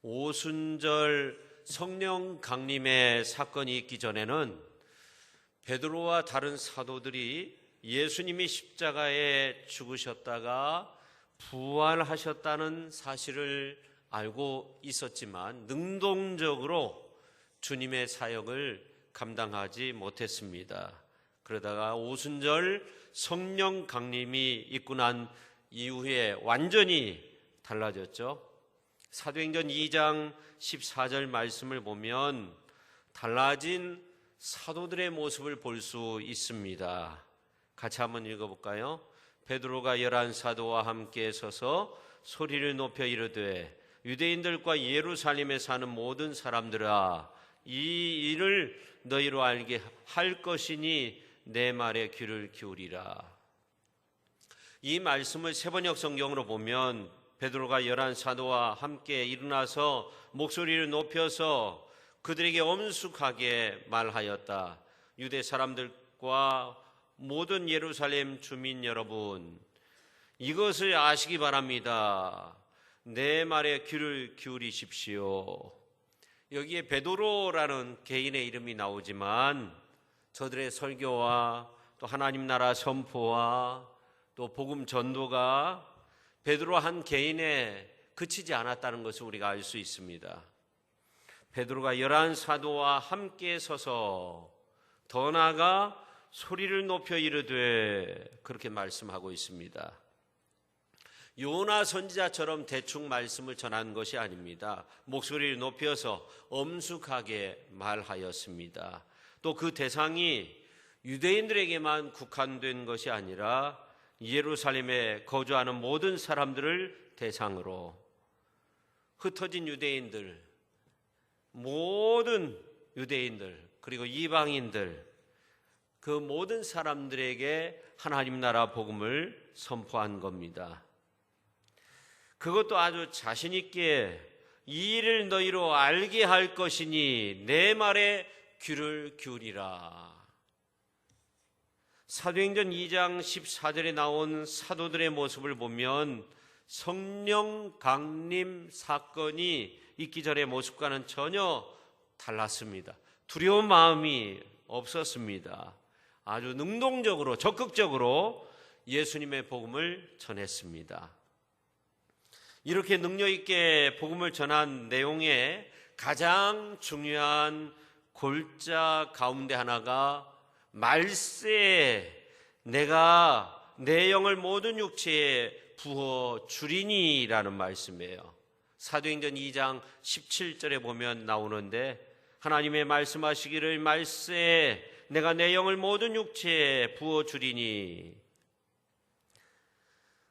오순절 성령 강림의 사건이 있기 전에는 베드로와 다른 사도들이 예수님이 십자가에 죽으셨다가 부활하셨다는 사실을 알고 있었지만 능동적으로 주님의 사역을 감당하지 못했습니다. 그러다가 오순절 성령 강림이 있고 난 이후에 완전히 달라졌죠. 사도행전 2장 14절 말씀을 보면 달라진 사도들의 모습을 볼 수 있습니다. 같이 한번 읽어볼까요? 베드로가 11사도와 함께 서서 소리를 높여 이르되 유대인들과 예루살렘에 사는 모든 사람들아, 이 일을 너희로 알게 할 것이니 내 말에 귀를 기울이라. 이 말씀을 세번역 성경으로 보면 베드로가 11사도와 함께 일어나서 목소리를 높여서 그들에게 엄숙하게 말하였다. 유대 사람들과 모든 예루살렘 주민 여러분, 이것을 아시기 바랍니다. 내 말에 귀를 기울이십시오. 여기에 베드로라는 개인의 이름이 나오지만 저들의 설교와 또 하나님 나라 선포와 또 복음 전도가 베드로 한 개인에 그치지 않았다는 것을 우리가 알 수 있습니다. 베드로가 11사도와 함께 서서 더 나아가 소리를 높여 이르되 그렇게 말씀하고 있습니다. 요나 선지자처럼 대충 말씀을 전한 것이 아닙니다. 목소리를 높여서 엄숙하게 말하였습니다. 또 그 대상이 유대인들에게만 국한된 것이 아니라 예루살렘에 거주하는 모든 사람들을 대상으로 흩어진 유대인들, 모든 유대인들 그리고 이방인들, 그 모든 사람들에게 하나님 나라 복음을 선포한 겁니다. 그것도 아주 자신 있게 이 일을 너희로 알게 할 것이니 내 말에 귀를 기울이라. 사도행전 2장 14절에 나온 사도들의 모습을 보면 성령 강림 사건이 있기 전의 모습과는 전혀 달랐습니다. 두려운 마음이 없었습니다. 아주 능동적으로 적극적으로 예수님의 복음을 전했습니다. 이렇게 능력 있게 복음을 전한 내용의 가장 중요한 골자 가운데 하나가 말세에 내가 내 영을 모든 육체에 부어 주리니라는 말씀이에요. 사도행전 2장 17절에 보면 나오는데 하나님의 말씀하시기를 말세에 내가 내 영을 모든 육체에 부어 주리니.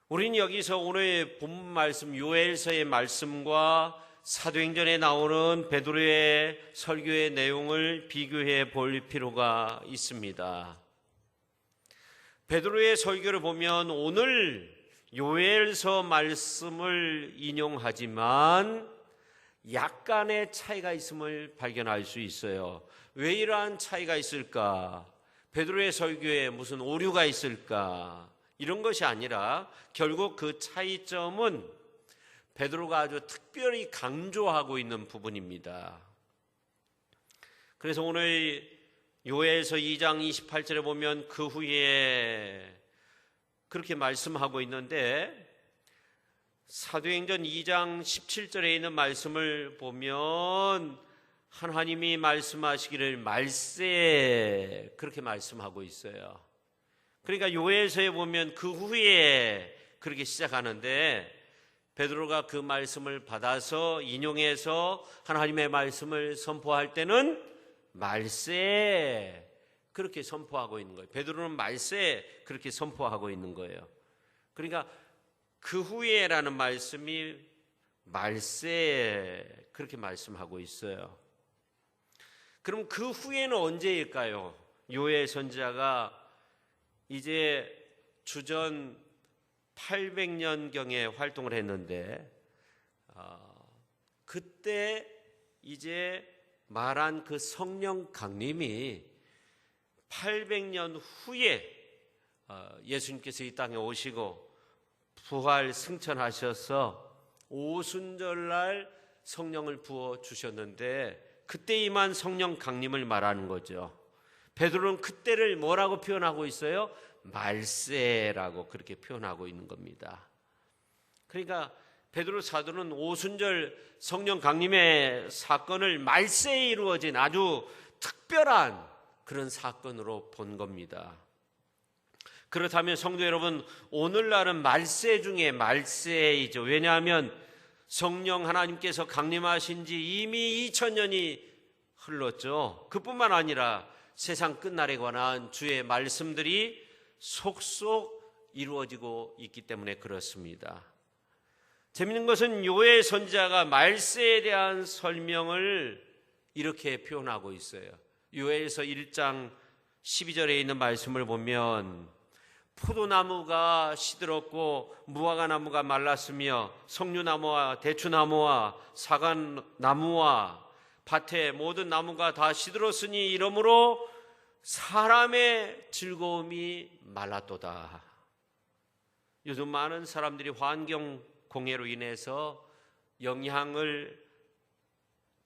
우린 여기서 오늘 본 말씀 요엘서의 말씀과 사도행전에 나오는 베드로의 설교의 내용을 비교해 볼 필요가 있습니다. 베드로의 설교를 보면 오늘 요엘서 말씀을 인용하지만 약간의 차이가 있음을 발견할 수 있어요. 왜 이러한 차이가 있을까? 베드로의 설교에 무슨 오류가 있을까? 이런 것이 아니라 결국 그 차이점은 베드로가 아주 특별히 강조하고 있는 부분입니다. 그래서 오늘 요엘서 2장 28절에 보면 그 후에 그렇게 말씀하고 있는데 사도행전 2장 17절에 있는 말씀을 보면 하나님이 말씀하시기를 말세에 그렇게 말씀하고 있어요. 그러니까 요엘서에 보면 그 후에 그렇게 시작하는데 베드로가 그 말씀을 받아서 인용해서 하나님의 말씀을 선포할 때는 말세에 그렇게 선포하고 있는 거예요. 베드로는 말세에 그렇게 선포하고 있는 거예요. 그러니까 그 후에라는 말씀이 말세에 그렇게 말씀하고 있어요. 그럼 그 후에는 언제일까요? 요엘 선지자가 이제 주전 800년경에 활동을 했는데 그때 이제 말한 그 성령 강림이 800년 후에 예수님께서 이 땅에 오시고 부활 승천하셔서 오순절날 성령을 부어 주셨는데 그때 임한 성령 강림을 말하는 거죠. 베드로는 그때를 뭐라고 표현하고 있어요? 말세라고 그렇게 표현하고 있는 겁니다. 그러니까 베드로 사도는 오순절 성령 강림의 사건을 말세에 이루어진 아주 특별한 그런 사건으로 본 겁니다. 그렇다면 성도 여러분, 오늘날은 말세 중에 말세이죠. 왜냐하면 성령 하나님께서 강림하신 지 이미 2000년이 흘렀죠. 그뿐만 아니라 세상 끝날에 관한 주의 말씀들이 속속 이루어지고 있기 때문에 그렇습니다. 재미있는 것은 요엘 선지자가 말세에 대한 설명을 이렇게 표현하고 있어요. 요엘서 1장 12절에 있는 말씀을 보면 포도나무가 시들었고 무화과나무가 말랐으며 석류나무와 대추나무와 사과나무와 밭의 모든 나무가 다 시들었으니 이러므로 사람의 즐거움이 말랐도다. 요즘 많은 사람들이 환경 공해로 인해서 영향을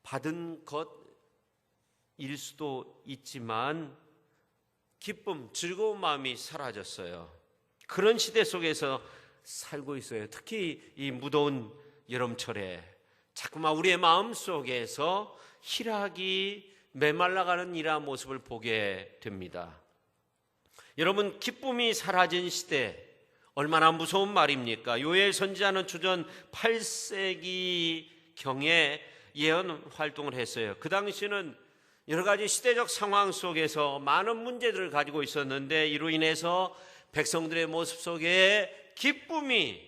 받은 것일 수도 있지만 기쁨, 즐거운 마음이 사라졌어요. 그런 시대 속에서 살고 있어요. 특히 이 무더운 여름철에 자꾸만 우리의 마음 속에서 희락이 메말라가는 이러한 모습을 보게 됩니다. 여러분, 기쁨이 사라진 시대 얼마나 무서운 말입니까? 요엘 선지자는 주전 8세기경에 예언 활동을 했어요. 그 당시는 여러 가지 시대적 상황 속에서 많은 문제들을 가지고 있었는데 이로 인해서 백성들의 모습 속에 기쁨이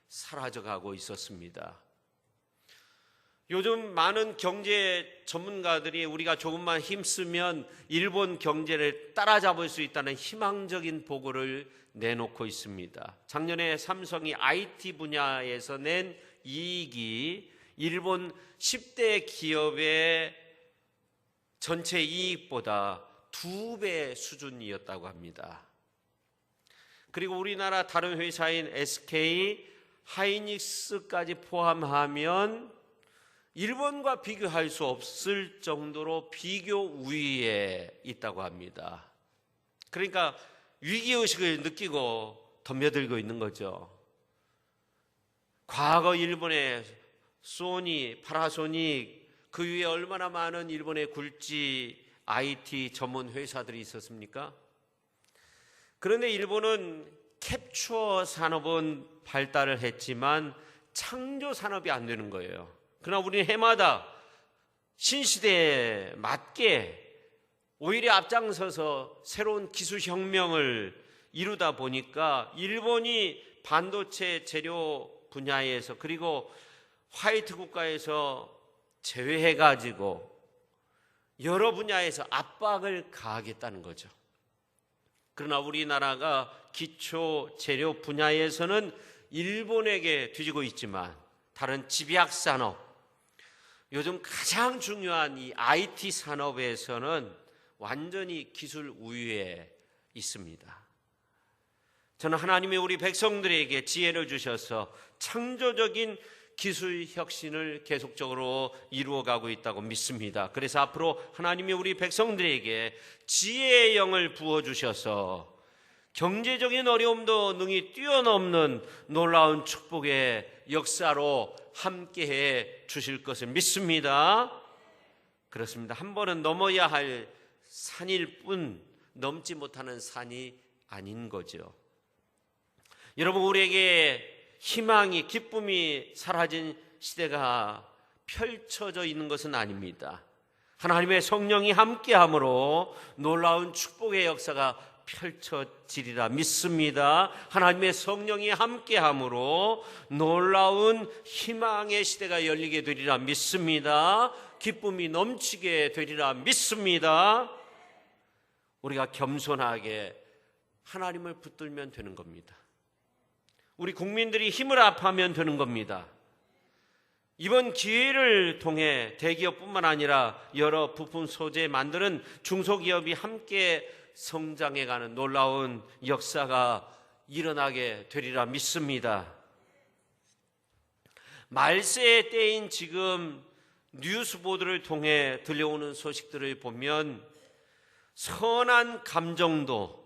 사라져가고 있었습니다. 요즘 많은 경제 전문가들이 우리가 조금만 힘쓰면 일본 경제를 따라잡을 수 있다는 희망적인 보고를 내놓고 있습니다. 작년에 삼성이 IT 분야에서 낸 이익이 일본 10대 기업의 전체 이익보다 2배 수준이었다고 합니다. 그리고 우리나라 다른 회사인 SK 하이닉스까지 포함하면 일본과 비교할 수 없을 정도로 비교 우위에 있다고 합니다. 그러니까 위기의식을 느끼고 덤벼들고 있는 거죠. 과거 일본의 소니, 파나소닉, 그 위에 얼마나 많은 일본의 굴지 IT 전문 회사들이 있었습니까? 그런데 일본은 캡처 산업은 발달을 했지만 창조 산업이 안 되는 거예요. 그러나 우리는 해마다 신시대에 맞게 오히려 앞장서서 새로운 기술혁명을 이루다 보니까 일본이 반도체 재료 분야에서 그리고 화이트 국가에서 제외해가지고 여러 분야에서 압박을 가하겠다는 거죠. 그러나 우리나라가 기초 재료 분야에서는 일본에게 뒤지고 있지만 다른 집약 산업, 요즘 가장 중요한 이 IT 산업에서는 완전히 기술 우위에 있습니다. 저는 하나님이 우리 백성들에게 지혜를 주셔서 창조적인 기술 혁신을 계속적으로 이루어가고 있다고 믿습니다. 그래서 앞으로 하나님이 우리 백성들에게 지혜의 영을 부어주셔서 경제적인 어려움도 능히 뛰어넘는 놀라운 축복의 역사로 함께해 주실 것을 믿습니다. 그렇습니다. 한 번은 넘어야 할 산일 뿐 넘지 못하는 산이 아닌 거죠. 여러분, 우리에게 희망이, 기쁨이 사라진 시대가 펼쳐져 있는 것은 아닙니다. 하나님의 성령이 함께함으로 놀라운 축복의 역사가 펼쳐지리라 믿습니다. 하나님의 성령이 함께함으로 놀라운 희망의 시대가 열리게 되리라 믿습니다. 기쁨이 넘치게 되리라 믿습니다. 우리가 겸손하게 하나님을 붙들면 되는 겁니다. 우리 국민들이 힘을 합하면 되는 겁니다. 이번 기회를 통해 대기업뿐만 아니라 여러 부품 소재 만드는 중소기업이 함께 성장해가는 놀라운 역사가 일어나게 되리라 믿습니다. 말세의 때인 지금 뉴스보도를 통해 들려오는 소식들을 보면 선한 감정도,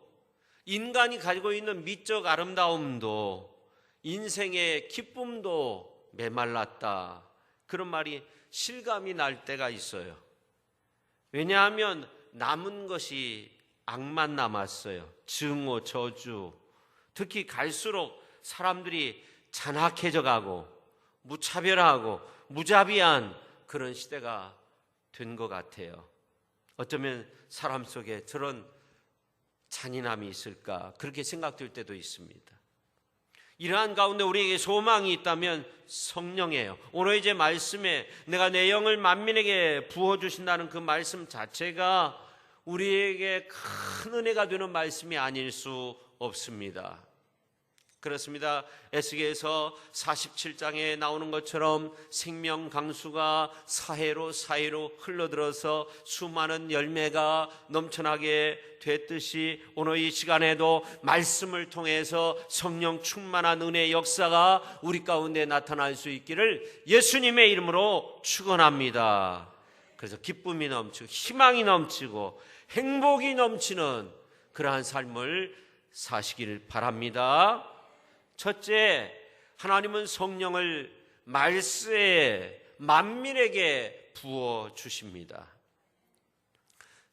인간이 가지고 있는 미적 아름다움도, 인생의 기쁨도 메말랐다, 그런 말이 실감이 날 때가 있어요. 왜냐하면 남은 것이 악만 남았어요. 증오, 저주, 특히 갈수록 사람들이 잔악해져 가고 무차별하고 무자비한 그런 시대가 된 것 같아요. 어쩌면 사람 속에 저런 잔인함이 있을까, 그렇게 생각될 때도 있습니다. 이러한 가운데 우리에게 소망이 있다면 성령이에요. 오늘 이제 말씀에 내가 내 영을 만민에게 부어주신다는 그 말씀 자체가 우리에게 큰 은혜가 되는 말씀이 아닐 수 없습니다. 그렇습니다. 에스겔서 47장에 나오는 것처럼 생명 강수가 사해로 흘러들어서 수많은 열매가 넘쳐나게 됐듯이 오늘 이 시간에도 말씀을 통해서 성령 충만한 은혜의 역사가 우리 가운데 나타날 수 있기를 예수님의 이름으로 축원합니다. 그래서 기쁨이 넘치고 희망이 넘치고 행복이 넘치는 그러한 삶을 사시길 바랍니다. 첫째, 하나님은 성령을 말세에 만민에게 부어주십니다.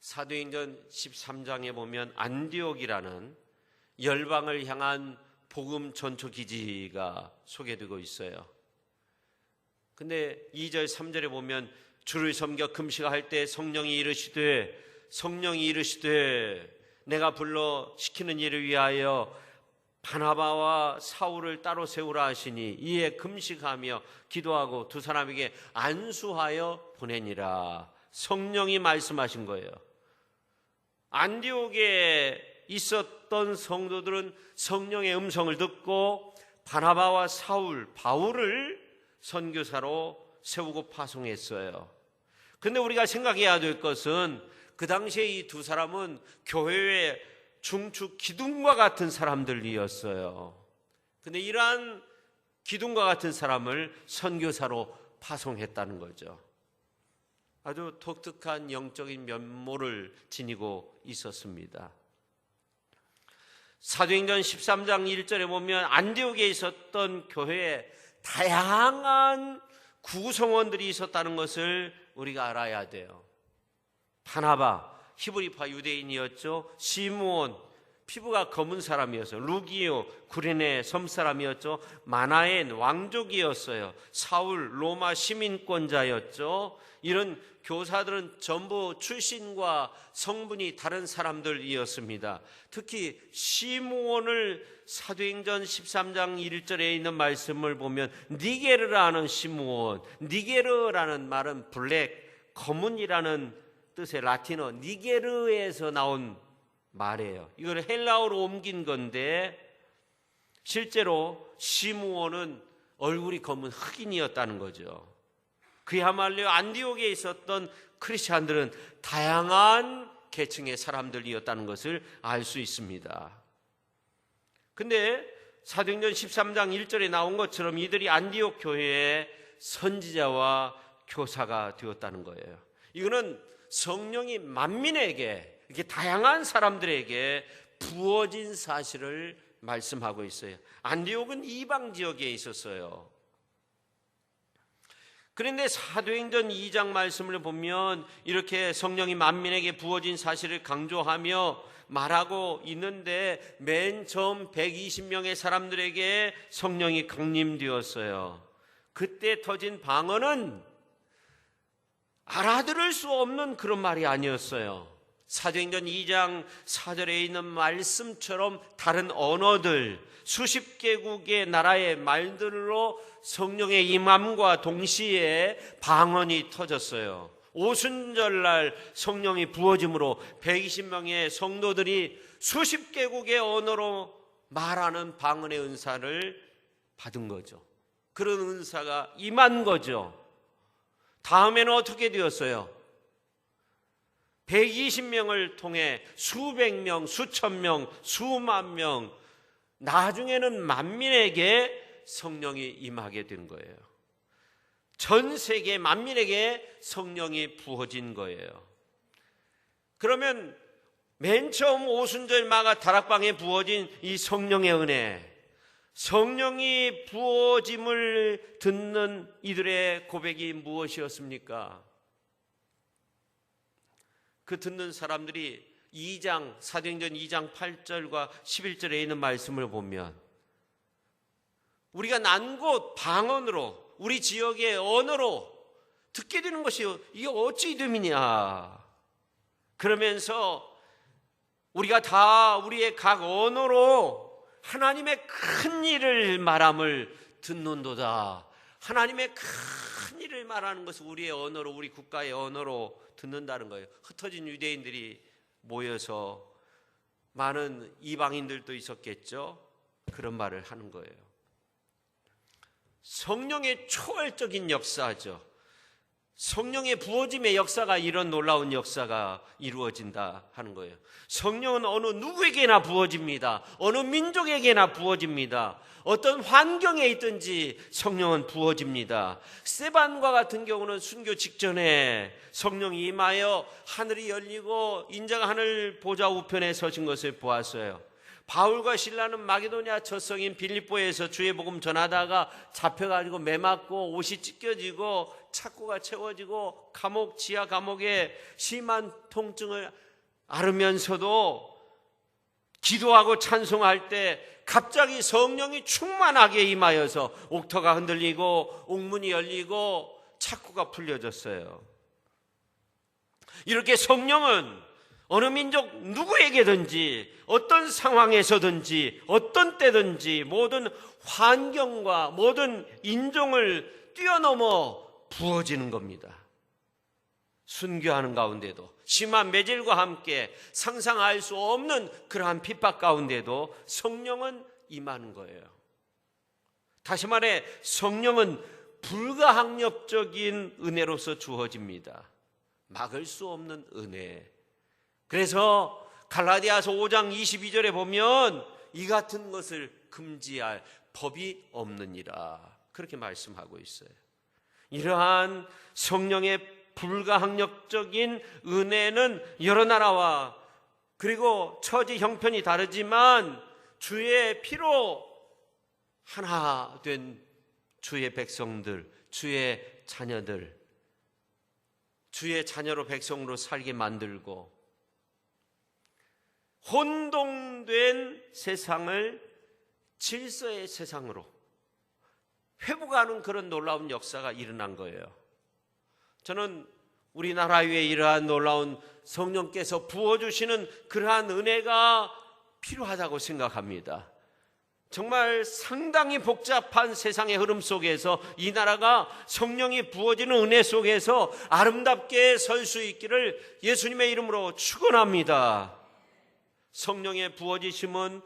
사도행전 13장에 보면 안디옥이라는 열방을 향한 복음 전초 기지가 소개되고 있어요. 근데 2절 3절에 보면 주를 섬겨 금식할 때 성령이 이르시되 내가 불러 시키는 일을 위하여 바나바와 사울을 따로 세우라 하시니 이에 금식하며 기도하고 두 사람에게 안수하여 보내니라. 성령이 말씀하신 거예요. 안디옥에 있었던 성도들은 성령의 음성을 듣고 바나바와 바울을 선교사로 세우고 파송했어요. 근데 우리가 생각해야 될 것은 그 당시에 이 두 사람은 교회의 중추 기둥과 같은 사람들이었어요. 근데 이러한 기둥과 같은 사람을 선교사로 파송했다는 거죠. 아주 독특한 영적인 면모를 지니고 있었습니다. 사도행전 13장 1절에 보면 안디옥에 있었던 교회에 다양한 구성원들이 있었다는 것을 우리가 알아야 돼요. 바나바, 히브리파 유대인이었죠. 시므온, 피부가 검은 사람이었어요. 루기오, 구레네 섬사람이었죠. 마나엔, 왕족이었어요. 사울, 로마 시민권자였죠. 이런 교사들은 전부 출신과 성분이 다른 사람들이었습니다. 특히 시므온을 사도행전 13장 1절에 있는 말씀을 보면 니게르라는 시므온, 니게르라는 말은 블랙, 검은이라는 뜻의 라틴어 니게르에서 나온 말이에요. 이걸 헬라어로 옮긴 건데 실제로 시므온은 얼굴이 검은 흑인이었다는 거죠. 그야말로 안디옥에 있었던 크리스찬들은 다양한 계층의 사람들이었다는 것을 알 수 있습니다. 근데 사도행전 13장 1절에 나온 것처럼 이들이 안디옥 교회의 선지자와 교사가 되었다는 거예요. 이거는 성령이 만민에게, 이렇게 다양한 사람들에게 부어진 사실을 말씀하고 있어요. 안디옥은 이방 지역에 있었어요. 그런데 사도행전 2장 말씀을 보면 이렇게 성령이 만민에게 부어진 사실을 강조하며 말하고 있는데 맨 처음 120명의 사람들에게 성령이 강림되었어요. 그때 터진 방언은 알아들을 수 없는 그런 말이 아니었어요. 사도행전 2장 4절에 있는 말씀처럼 다른 언어들, 수십 개국의 나라의 말들로 성령의 임함과 동시에 방언이 터졌어요. 오순절날 성령이 부어짐으로 120명의 성도들이 수십 개국의 언어로 말하는 방언의 은사를 받은 거죠. 그런 은사가 임한 거죠. 다음에는 어떻게 되었어요? 120명을 통해 수백 명, 수천 명, 수만 명, 나중에는 만민에게 성령이 임하게 된 거예요. 전 세계 만민에게 성령이 부어진 거예요. 그러면 맨 처음 오순절 마가 다락방에 부어진 이 성령의 은혜, 성령이 부어짐을 듣는 이들의 고백이 무엇이었습니까? 그 듣는 사람들이 2장, 사도행전 2장 8절과 11절에 있는 말씀을 보면 우리가 난 곳 방언으로, 우리 지역의 언어로 듣게 되는 것이 이게 어찌 됨이냐. 그러면서 우리가 다 우리의 각 언어로 하나님의 큰 일을 말함을 듣는도다. 하나님의 큰 일을 말하는 것을 우리의 언어로, 우리 국가의 언어로 듣는다는 거예요. 흩어진 유대인들이 모여서, 많은 이방인들도 있었겠죠. 그런 말을 하는 거예요. 성령의 초월적인 역사죠. 성령의 부어짐의 역사가 이런 놀라운 역사가 이루어진다 하는 거예요. 성령은 어느 누구에게나 부어집니다. 어느 민족에게나 부어집니다. 어떤 환경에 있든지 성령은 부어집니다. 스데반과 같은 경우는 순교 직전에 성령이 임하여 하늘이 열리고 인자가 하늘 보좌 우편에 서신 것을 보았어요. 바울과 실라는 마게도냐 젖성인 빌립보에서 주의 복음 전하다가 잡혀가지고 매맞고 옷이 찢겨지고 착고가 채워지고 감옥, 지하 감옥에 심한 통증을 앓으면서도 기도하고 찬송할 때 갑자기 성령이 충만하게 임하여서 옥터가 흔들리고 옥문이 열리고 착고가 풀려졌어요. 이렇게 성령은 어느 민족 누구에게든지 어떤 상황에서든지 어떤 때든지 모든 환경과 모든 인종을 뛰어넘어 부어지는 겁니다. 순교하는 가운데도, 심한 매질과 함께 상상할 수 없는 그러한 핍박 가운데도 성령은 임하는 거예요. 다시 말해 성령은 불가항력적인 은혜로서 주어집니다. 막을 수 없는 은혜. 그래서 갈라디아서 5장 22절에 보면 이 같은 것을 금지할 법이 없느니라, 그렇게 말씀하고 있어요. 이러한 성령의 불가항력적인 은혜는 여러 나라와 그리고 처지 형편이 다르지만 주의 피로 하나 된 주의 백성들, 주의 자녀들, 주의 자녀로 백성으로 살게 만들고 혼동된 세상을 질서의 세상으로 회복하는 그런 놀라운 역사가 일어난 거예요. 저는 우리나라 위에 이러한 놀라운 성령께서 부어주시는 그러한 은혜가 필요하다고 생각합니다. 정말 상당히 복잡한 세상의 흐름 속에서 이 나라가 성령이 부어지는 은혜 속에서 아름답게 설 수 있기를 예수님의 이름으로 축원합니다. 성령의 부어지심은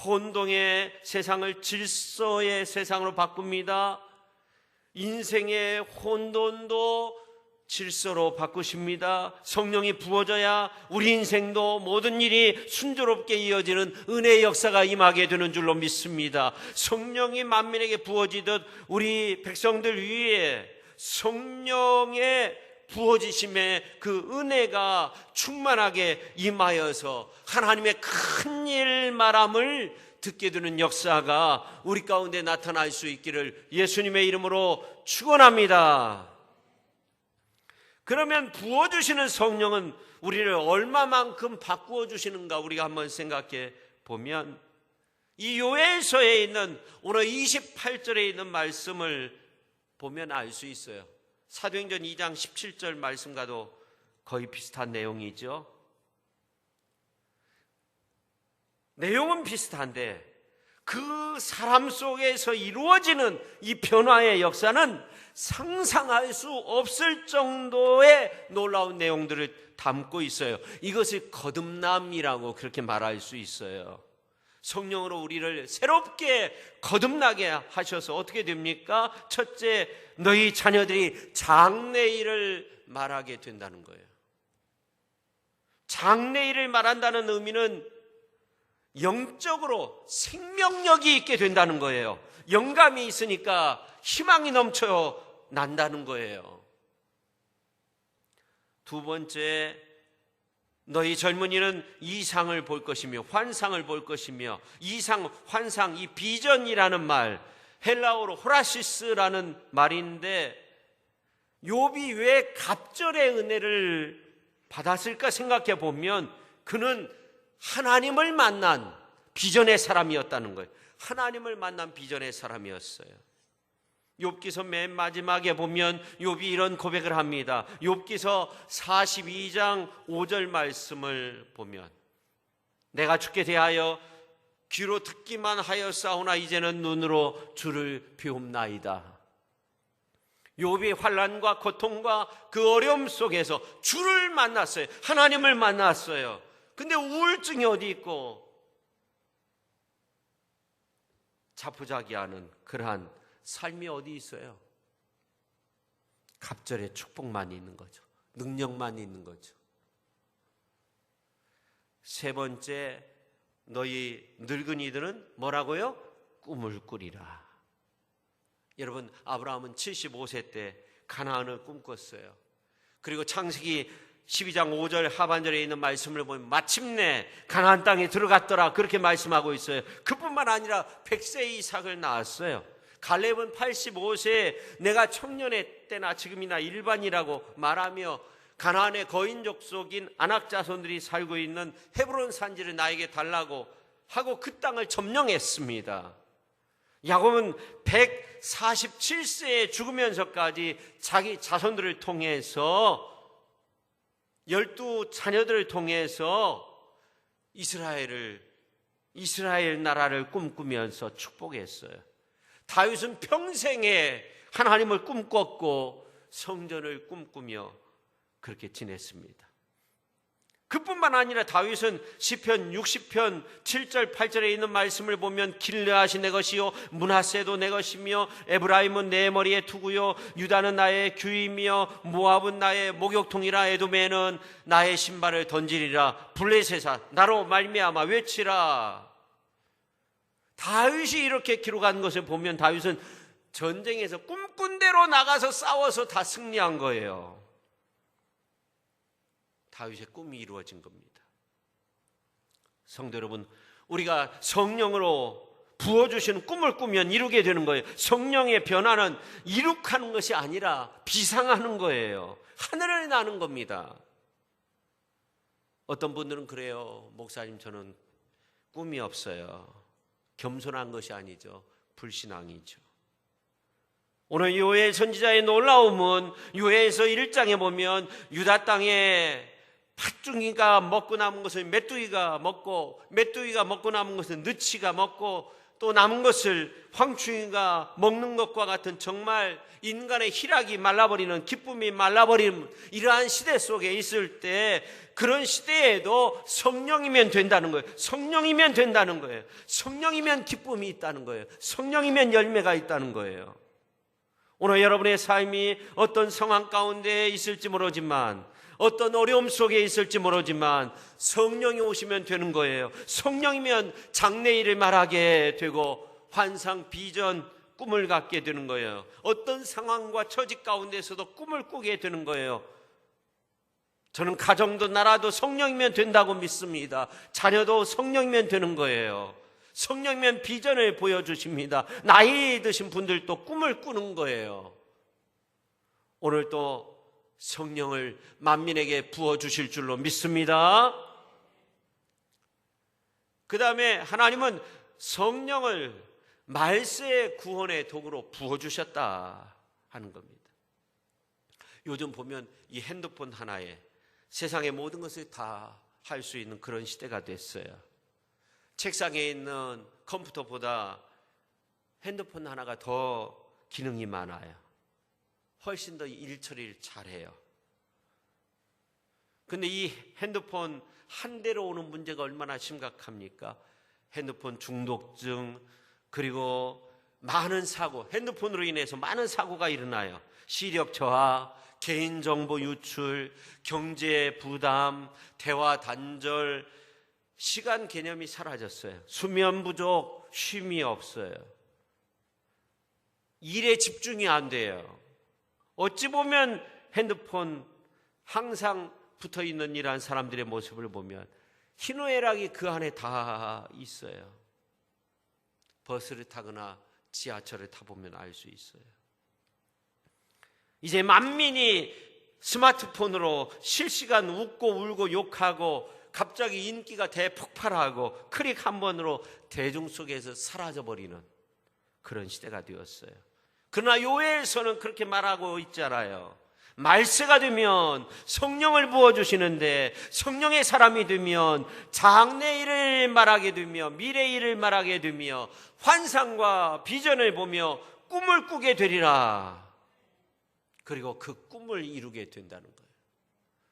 혼동의 세상을 질서의 세상으로 바꿉니다. 인생의 혼돈도 질서로 바꾸십니다. 성령이 부어져야 우리 인생도 모든 일이 순조롭게 이어지는 은혜의 역사가 임하게 되는 줄로 믿습니다. 성령이 만민에게 부어지듯 우리 백성들 위에 성령의 부어지심의 그 은혜가 충만하게 임하여서 하나님의 큰 일 말함을 듣게 되는 역사가 우리 가운데 나타날 수 있기를 예수님의 이름으로 축원합니다. 그러면 부어주시는 성령은 우리를 얼마만큼 바꾸어 주시는가 우리가 한번 생각해 보면 이 요엘서에 있는 오늘 28절에 있는 말씀을 보면 알 수 있어요. 사도행전 2장 17절 말씀과도 거의 비슷한 내용이죠. 내용은 비슷한데 그 사람 속에서 이루어지는 이 변화의 역사는 상상할 수 없을 정도의 놀라운 내용들을 담고 있어요. 이것을 거듭남이라고 그렇게 말할 수 있어요. 성령으로 우리를 새롭게 거듭나게 하셔서 어떻게 됩니까? 첫째, 너희 자녀들이 장래일을 말하게 된다는 거예요. 장래일을 말한다는 의미는 영적으로 생명력이 있게 된다는 거예요. 영감이 있으니까 희망이 넘쳐요. 난다는 거예요. 두 번째, 너희 젊은이는 이상을 볼 것이며 환상을 볼 것이며, 이상, 환상, 이 비전이라는 말, 헬라어로 호라시스라는 말인데, 욥이 왜 갑절의 은혜를 받았을까 생각해 보면 그는 하나님을 만난 비전의 사람이었다는 거예요. 하나님을 만난 비전의 사람이었어요. 욥기서 맨 마지막에 보면 욥이 이런 고백을 합니다. 욥기서 42장 5절 말씀을 보면, 내가 주께 대하여 귀로 듣기만 하였사오나 이제는 눈으로 주를 비옵나이다. 욥이 환난과 고통과 그 어려움 속에서 주를 만났어요. 하나님을 만났어요. 근데 우울증이 어디 있고 자포자기하는 그러한 삶이 어디 있어요? 갑절의 축복만 있는 거죠. 능력만 있는 거죠. 세 번째, 너희 늙은이들은 뭐라고요? 꿈을 꾸리라. 여러분, 아브라함은 75세 때 가나안을 꿈꿨어요. 그리고 창세기 12장 5절 하반절에 있는 말씀을 보면 마침내 가나안 땅에 들어갔더라, 그렇게 말씀하고 있어요. 그뿐만 아니라 100세 이삭을 낳았어요. 갈렙은 85세에 내가 청년의 때나 지금이나 일반이라고 말하며 가나안의 거인 족속인 아낙 자손들이 살고 있는 헤브론 산지를 나에게 달라고 하고 그 땅을 점령했습니다. 야곱은 147세에 죽으면서까지 자기 자손들을 통해서 12자녀들을 통해서 이스라엘 나라를 꿈꾸면서 축복했어요. 다윗은 평생에 하나님을 꿈꿨고 성전을 꿈꾸며 그렇게 지냈습니다. 그뿐만 아니라 다윗은 시편 60편 7절 8절에 있는 말씀을 보면 길르앗이 내 것이요 므낫세도 내 것이며 에브라임은 내 머리에 투구요 유다는 나의 규이며 모압은 나의 목욕통이라 에돔에는 나의 신발을 던지리라. 블레셋아 나로 말미암아 외치라. 다윗이 이렇게 기록한 것을 보면 다윗은 전쟁에서 꿈꾼 대로 나가서 싸워서 다 승리한 거예요. 다윗의 꿈이 이루어진 겁니다. 성도 여러분, 우리가 성령으로 부어주시는 꿈을 꾸면 이루게 되는 거예요. 성령의 변화는 이룩하는 것이 아니라 비상하는 거예요. 하늘을 나는 겁니다. 어떤 분들은 그래요. 목사님, 저는 꿈이 없어요. 겸손한 것이 아니죠. 불신앙이죠. 오늘 요엘 선지자의 놀라움은 요엘서 1장에 보면 유다 땅에 팥중이가 먹고 남은 것을 메뚜기가 먹고, 메뚜기가 먹고 남은 것을 느치가 먹고, 또 남은 것을 황충이가 먹는 것과 같은 정말 인간의 희락이 말라버리는, 기쁨이 말라버리는 이러한 시대 속에 있을 때, 그런 시대에도 성령이면 된다는 거예요. 성령이면 된다는 거예요. 성령이면 기쁨이 있다는 거예요. 성령이면 열매가 있다는 거예요. 오늘 여러분의 삶이 어떤 상황 가운데 있을지 모르지만, 어떤 어려움 속에 있을지 모르지만 성령이 오시면 되는 거예요. 성령이면 장래일을 말하게 되고 환상, 비전, 꿈을 갖게 되는 거예요. 어떤 상황과 처지 가운데서도 꿈을 꾸게 되는 거예요. 저는 가정도 나라도 성령이면 된다고 믿습니다. 자녀도 성령이면 되는 거예요. 성령이면 비전을 보여주십니다. 나이 드신 분들도 꿈을 꾸는 거예요. 오늘 또 성령을 만민에게 부어주실 줄로 믿습니다. 그 다음에 하나님은 성령을 말세의 구원의 도구로 부어주셨다 하는 겁니다. 요즘 보면 이 핸드폰 하나에 세상의 모든 것을 다 할 수 있는 그런 시대가 됐어요. 책상에 있는 컴퓨터보다 핸드폰 하나가 더 기능이 많아요. 훨씬 더 일 처리를 잘해요. 근데 이 핸드폰 한 대로 오는 문제가 얼마나 심각합니까? 핸드폰 중독증, 그리고 많은 사고, 핸드폰으로 인해서 많은 사고가 일어나요. 시력 저하, 개인정보 유출, 경제 부담, 대화 단절, 시간 개념이 사라졌어요. 수면 부족, 쉼이 없어요. 일에 집중이 안 돼요. 어찌 보면 핸드폰 항상 붙어 있는 이러한 사람들의 모습을 보면 희노애락이 그 안에 다 있어요. 버스를 타거나 지하철을 타보면 알 수 있어요. 이제 만민이 스마트폰으로 실시간 웃고 울고 욕하고 갑자기 인기가 대폭발하고 클릭 한 번으로 대중 속에서 사라져버리는 그런 시대가 되었어요. 그러나 요엘서는 그렇게 말하고 있잖아요. 말세가 되면 성령을 부어주시는데 성령의 사람이 되면 장래 일을 말하게 되며 미래 일을 말하게 되며 환상과 비전을 보며 꿈을 꾸게 되리라. 그리고 그 꿈을 이루게 된다는 거예요.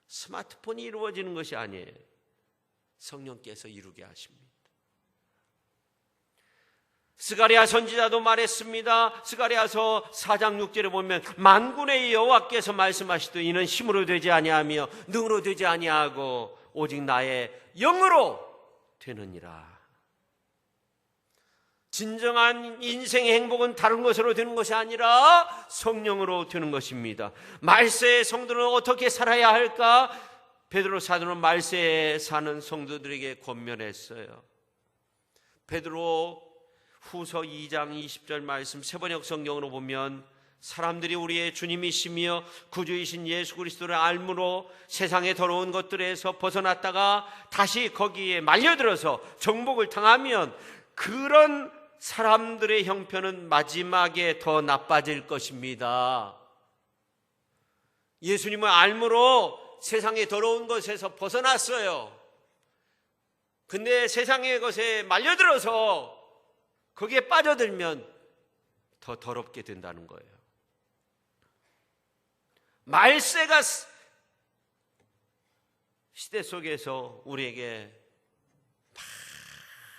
스마트폰이 이루어지는 것이 아니에요. 성령께서 이루게 하십니다. 스가랴 선지자도 말했습니다. 스가랴서 4장 6절에 보면 만군의 여호와께서 말씀하시되 이는 힘으로 되지 아니하며 능으로 되지 아니하고 오직 나의 영으로 되느니라. 진정한 인생의 행복은 다른 것으로 되는 것이 아니라 성령으로 되는 것입니다. 말세의 성도는 어떻게 살아야 할까? 베드로 사도는 말세에 사는 성도들에게 권면했어요. 베드로 후서 2장 20절 말씀 세번역 성경으로 보면 사람들이 우리의 주님이시며 구주이신 예수 그리스도를 알므로 세상의 더러운 것들에서 벗어났다가 다시 거기에 말려들어서 정복을 당하면 그런 사람들의 형편은 마지막에 더 나빠질 것입니다. 예수님을 알므로 세상의 더러운 것에서 벗어났어요. 근데 세상의 것에 말려들어서 거기에 빠져들면 더 더럽게 된다는 거예요. 말세가 시대 속에서 우리에게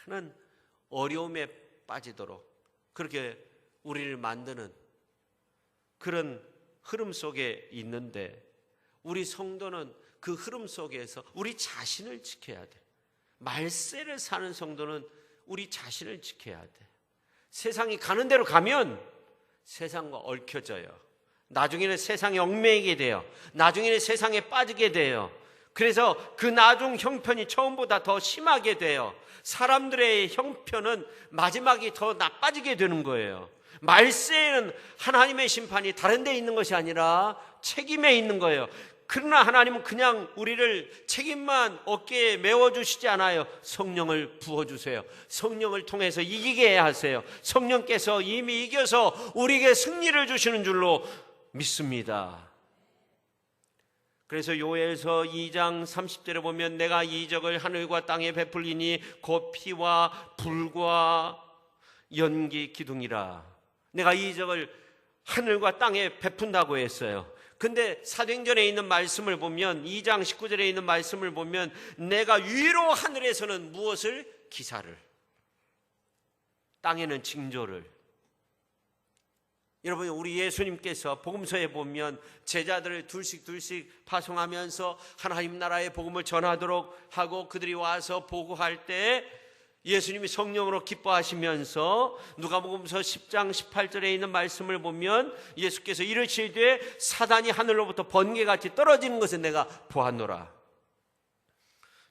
많은 어려움에 빠지도록 그렇게 우리를 만드는 그런 흐름 속에 있는데 우리 성도는 그 흐름 속에서 우리 자신을 지켜야 돼. 말세를 사는 성도는 우리 자신을 지켜야 돼. 세상이 가는 대로 가면 세상과 얽혀져요. 나중에는 세상에 얽매이게 돼요. 나중에는 세상에 빠지게 돼요. 그래서 그 나중 형편이 처음보다 더 심하게 돼요. 사람들의 형편은 마지막이 더 나빠지게 되는 거예요. 말세에는 하나님의 심판이 다른 데 있는 것이 아니라 책임에 있는 거예요. 그러나 하나님은 그냥 우리를 책임만 어깨에 메워주시지 않아요. 성령을 부어주세요. 성령을 통해서 이기게 하세요. 성령께서 이미 이겨서 우리에게 승리를 주시는 줄로 믿습니다. 그래서 요엘서 2장 30절에 보면 내가 이적을 하늘과 땅에 베풀리니 곧 피와 불과 연기 기둥이라. 내가 이적을 하늘과 땅에 베푼다고 했어요. 근데 사도행전에 있는 말씀을 보면 2장 19절에 있는 말씀을 보면 내가 위로 하늘에서는 무엇을? 기사를, 땅에는 징조를. 여러분 우리 예수님께서 복음서에 보면 제자들을 둘씩 파송하면서 하나님 나라의 복음을 전하도록 하고 그들이 와서 보고할 때 예수님이 성령으로 기뻐하시면서 누가복음서 10장 18절에 있는 말씀을 보면 예수께서 이르시되 사단이 하늘로부터 번개같이 떨어지는 것을 내가 보았노라.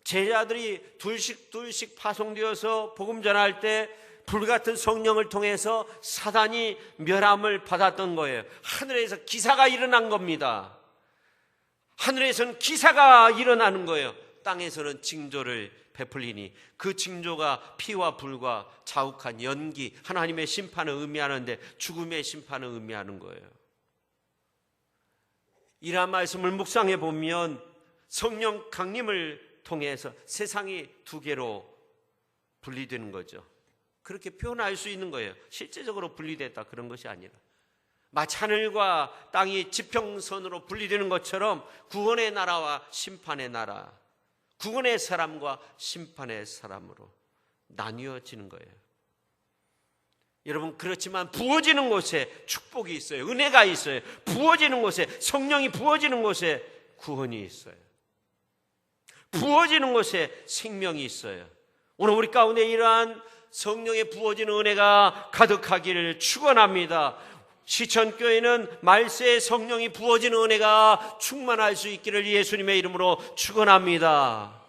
제자들이 둘씩 파송되어서 복음 전할 때 불같은 성령을 통해서 사단이 멸함을 받았던 거예요. 하늘에서 기사가 일어난 겁니다. 하늘에서는 기사가 일어나는 거예요. 땅에서는 징조를 베풀리니 그 징조가 피와 불과 자욱한 연기, 하나님의 심판을 의미하는데 죽음의 심판을 의미하는 거예요. 이러한 말씀을 묵상해 보면 성령 강림을 통해서 세상이 두 개로 분리되는 거죠. 그렇게 표현할 수 있는 거예요. 실제적으로 분리됐다 그런 것이 아니라 마치 하늘과 땅이 지평선으로 분리되는 것처럼 구원의 나라와 심판의 나라, 구원의 사람과 심판의 사람으로 나뉘어지는 거예요. 여러분 그렇지만 부어지는 곳에 축복이 있어요. 은혜가 있어요. 부어지는 곳에 성령이 부어지는 곳에 구원이 있어요. 부어지는 곳에 생명이 있어요. 오늘 우리 가운데 이러한 성령의 부어지는 은혜가 가득하기를 축원합니다. 시천교회는 말세의 성령이 부어지는 은혜가 충만할 수 있기를 예수님의 이름으로 축원합니다.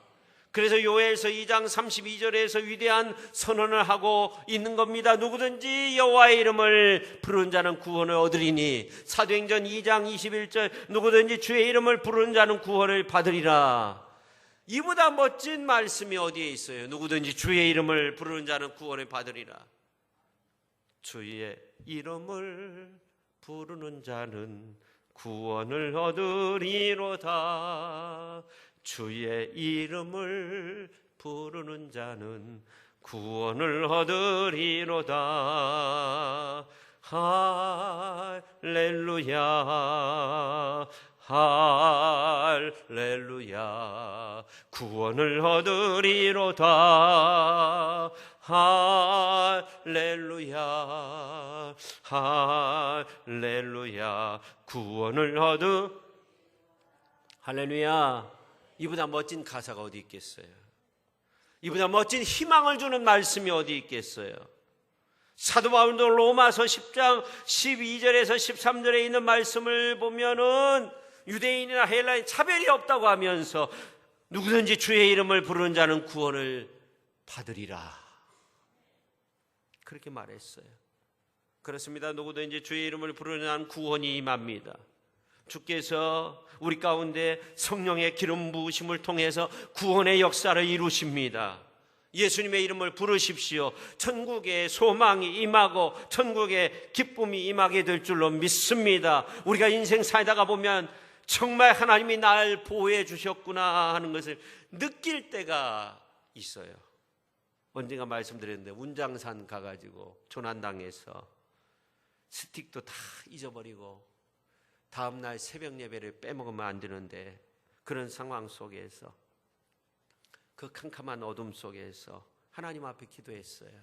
그래서 요엘서 2장 32절에서 위대한 선언을 하고 있는 겁니다. 누구든지 여호와의 이름을 부르는 자는 구원을 얻으리니, 사도행전 2장 21절 누구든지 주의 이름을 부르는 자는 구원을 받으리라. 이보다 멋진 말씀이 어디에 있어요? 누구든지 주의 이름을 부르는 자는 구원을 받으리라. 주의 이름을 부르는 자는 구원을 얻으리로다. 주의 이름을 부르는 자는 구원을 얻으리로다. 할렐루야, 할렐루야. 구원을 얻으리로다. 할렐루야, 할렐루야. 구원을 할렐루야. 이보다 멋진 가사가 어디 있겠어요? 이보다 멋진 희망을 주는 말씀이 어디 있겠어요? 사도 바울도 로마서 10장 12절에서 13절에 있는 말씀을 보면은 유대인이나 헬라인 차별이 없다고 하면서 누구든지 주의 이름을 부르는 자는 구원을 받으리라, 그렇게 말했어요. 그렇습니다. 누구든지 주의 이름을 부르는 자는 구원이 임합니다. 주께서 우리 가운데 성령의 기름 부으심을 통해서 구원의 역사를 이루십니다. 예수님의 이름을 부르십시오. 천국의 소망이 임하고 천국의 기쁨이 임하게 될 줄로 믿습니다. 우리가 인생 살다가 보면 정말 하나님이 날 보호해 주셨구나 하는 것을 느낄 때가 있어요. 언젠가 말씀드렸는데 운장산 가가지고 조난당해서 스틱도 다 잊어버리고 다음날 새벽 예배를 빼먹으면 안 되는데, 그런 상황 속에서, 그 캄캄한 어둠 속에서 하나님 앞에 기도했어요.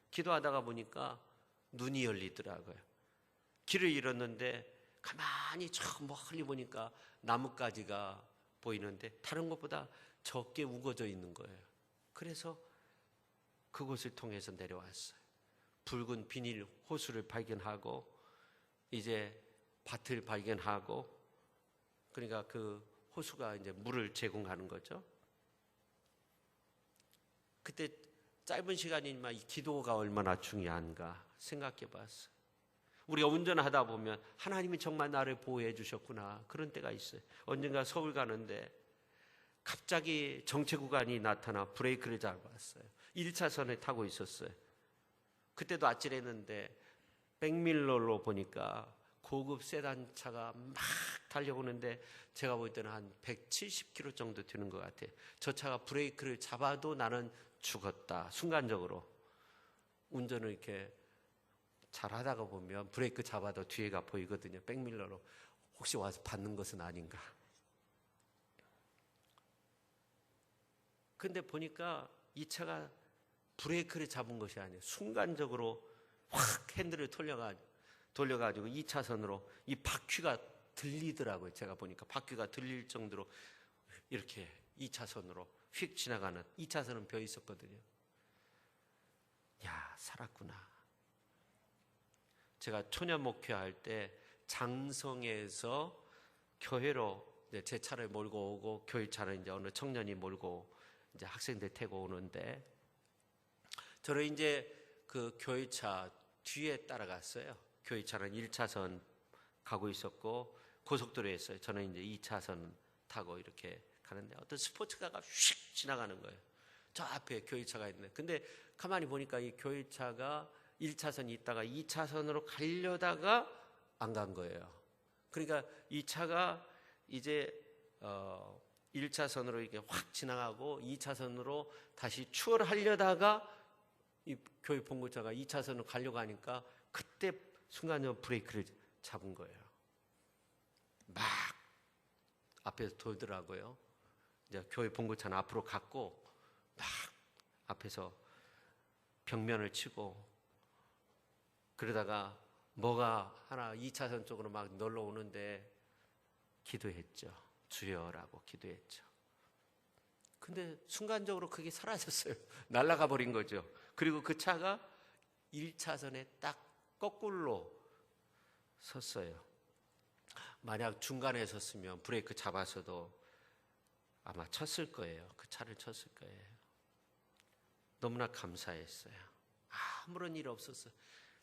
기도하다가 보니까 눈이 열리더라고요. 길을 잃었는데 가만히 저 멀리 보니까 나뭇가지가 보이는데 다른 것보다 적게 우거져 있는 거예요. 그래서 그곳을 통해서 내려왔어요. 붉은 비닐 호수를 발견하고 이제 밭을 발견하고, 그러니까 그 호수가 이제 물을 제공하는 거죠. 그때 짧은 시간이지만 이 기도가 얼마나 중요한가 생각해 봤어요. 우리가 운전하다 보면 하나님이 정말 나를 보호해 주셨구나, 그런 때가 있어요. 언젠가 서울 가는데 갑자기 정체 구간이 나타나 브레이크를 잡았어요. 1차선에 타고 있었어요. 그때도 아찔했는데 백밀러로 보니까 고급 세단차가 막 달려오는데 제가 볼 때는 한 170km 정도 되는 것 같아요. 저 차가 브레이크를 잡아도 나는 죽었다. 순간적으로 운전을 이렇게 잘하다가 보면 브레이크 잡아도 뒤에가 보이거든요. 백밀러로 혹시 와서 받는 것은 아닌가. 근데 보니까 이 차가 브레이크를 잡은 것이 아니에요. 순간적으로 확 핸들을 돌려가지고 2차선으로 이 바퀴가 들리더라고요. 제가 보니까 바퀴가 들릴 정도로 이렇게 2차선으로 휙 지나가는, 2차선은 벼 있었거든요. 야, 살았구나. 제가 초년 목회할 때 장성에서 교회로 제 차를 몰고 오고, 교회 차는 이제 어느 청년이 몰고 이제 학생들 태고 오는데, 저는 이제 그 교회 차 뒤에 따라갔어요. 교회 차는 1차선 가고 있었고 고속도로였어요. 저는 이제 2차선 타고 이렇게 가는데 어떤 스포츠카가 휙 지나가는 거예요. 저 앞에 교회차가 있는데, 근데 가만히 보니까 이 교회차가 1차선이 있다가 2차선으로 가려다가 안 간 거예요. 그러니까 이 차가 이제 1차선으로 이렇게 확 지나가고 2차선으로 다시 추월하려다가 이 교회 봉고차가 2차선으로 가려고 하니까 그때 순간적으로 브레이크를 잡은 거예요. 막 앞에서 돌더라고요. 이제 교회 봉고차는 앞으로 갔고 막 앞에서 벽면을 치고, 그러다가 뭐가 하나 2차선 쪽으로 막 놀러 오는데 기도했죠. 주여라고 기도했죠. 근데 순간적으로 그게 사라졌어요. 날아가 버린 거죠. 그리고 그 차가 1차선에 딱 거꾸로 섰어요. 만약 중간에 섰으면 브레이크 잡아서도 아마 쳤을 거예요. 그 차를 쳤을 거예요. 너무나 감사했어요. 아무런 일 없었어요.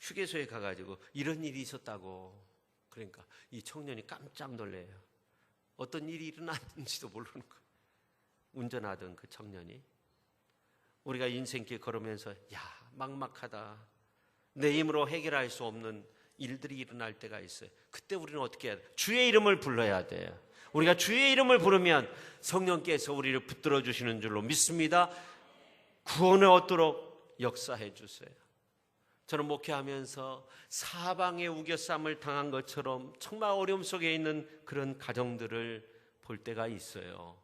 휴게소에 가가지고 이런 일이 있었다고. 그러니까 이 청년이 깜짝 놀래요. 어떤 일이 일어났는지도 모르는 거예요. 운전하던 그 청년이. 우리가 인생길 걸으면서 야, 막막하다. 내 힘으로 해결할 수 없는 일들이 일어날 때가 있어요. 그때 우리는 어떻게 해야 돼요? 주의 이름을 불러야 돼요. 우리가 주의 이름을 부르면 성령께서 우리를 붙들어 주시는 줄로 믿습니다. 구원을 얻도록 역사해 주세요. 저는 목회하면서 사방에 우겨쌈을 당한 것처럼 정말 어려움 속에 있는 그런 가정들을 볼 때가 있어요.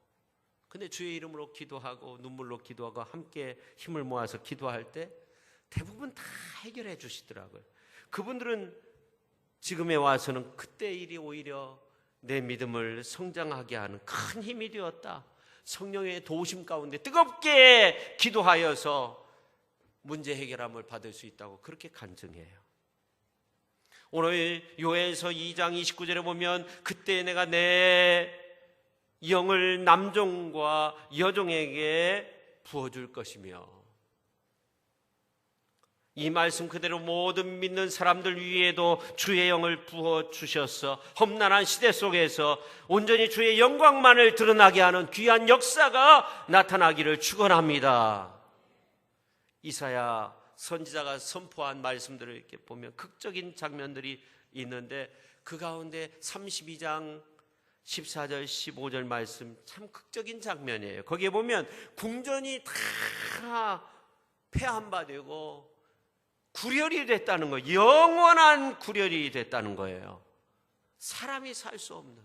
근데 주의 이름으로 기도하고 눈물로 기도하고 함께 힘을 모아서 기도할 때 대부분 다 해결해 주시더라고요. 그분들은 지금에 와서는 그때 일이 오히려 내 믿음을 성장하게 하는 큰 힘이 되었다. 성령의 도우심 가운데 뜨겁게 기도하여서 문제 해결함을 받을 수 있다고 그렇게 간증해요. 오늘 요엘서 2장 29절에 보면 그때 내가 내 영을 남종과 여종에게 부어줄 것이며, 이 말씀 그대로 모든 믿는 사람들 위에도 주의 영을 부어주셔서 험난한 시대 속에서 온전히 주의 영광만을 드러나게 하는 귀한 역사가 나타나기를 축원합니다. 이사야 선지자가 선포한 말씀들을 이렇게 보면 극적인 장면들이 있는데 그 가운데 32장 14절 15절 말씀 참 극적인 장면이에요. 거기에 보면 궁전이 다 폐함바되고 구렬이 됐다는 거예요. 영원한 구렬이 됐다는 거예요. 사람이 살 수 없는.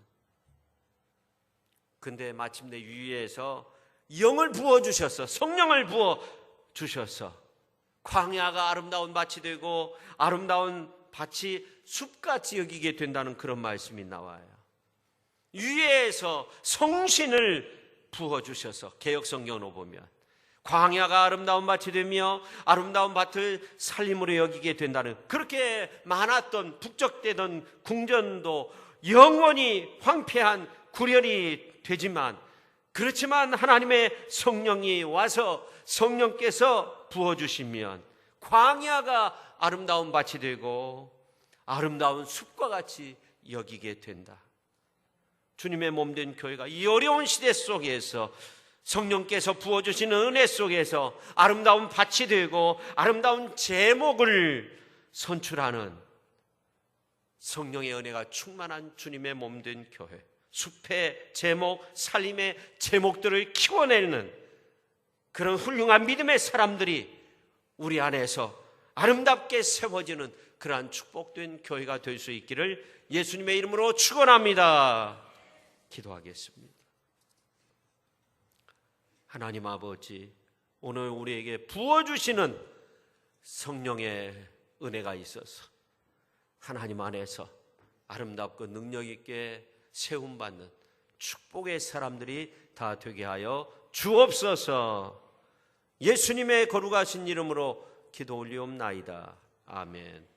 근데 마침내 위에서 영을 부어주셔서, 성령을 부어주셔서 광야가 아름다운 밭이 되고 아름다운 밭이 숲같이 여기게 된다는 그런 말씀이 나와요. 위에서 성신을 부어주셔서 개역성경으로 보면 광야가 아름다운 밭이 되며 아름다운 밭을 살림으로 여기게 된다는, 그렇게 많았던 북적대던 궁전도 영원히 황폐한 구렬이 되지만, 그렇지만 하나님의 성령이 와서 성령께서 부어주시면 광야가 아름다운 밭이 되고 아름다운 숲과 같이 여기게 된다. 주님의 몸된 교회가 이 어려운 시대 속에서 성령께서 부어주시는 은혜 속에서 아름다운 밭이 되고 아름다운 제목을 선출하는 성령의 은혜가 충만한 주님의 몸된 교회, 숲의 제목, 살림의 제목들을 키워내는 그런 훌륭한 믿음의 사람들이 우리 안에서 아름답게 세워지는 그러한 축복된 교회가 될 수 있기를 예수님의 이름으로 축원합니다. 기도하겠습니다. 하나님 아버지, 오늘 우리에게 부어주시는 성령의 은혜가 있어서 하나님 안에서 아름답고 능력 있게 세움받는 축복의 사람들이 다 되게 하여 주옵소서. 예수님의 거룩하신 이름으로 기도 올리옵나이다. 아멘.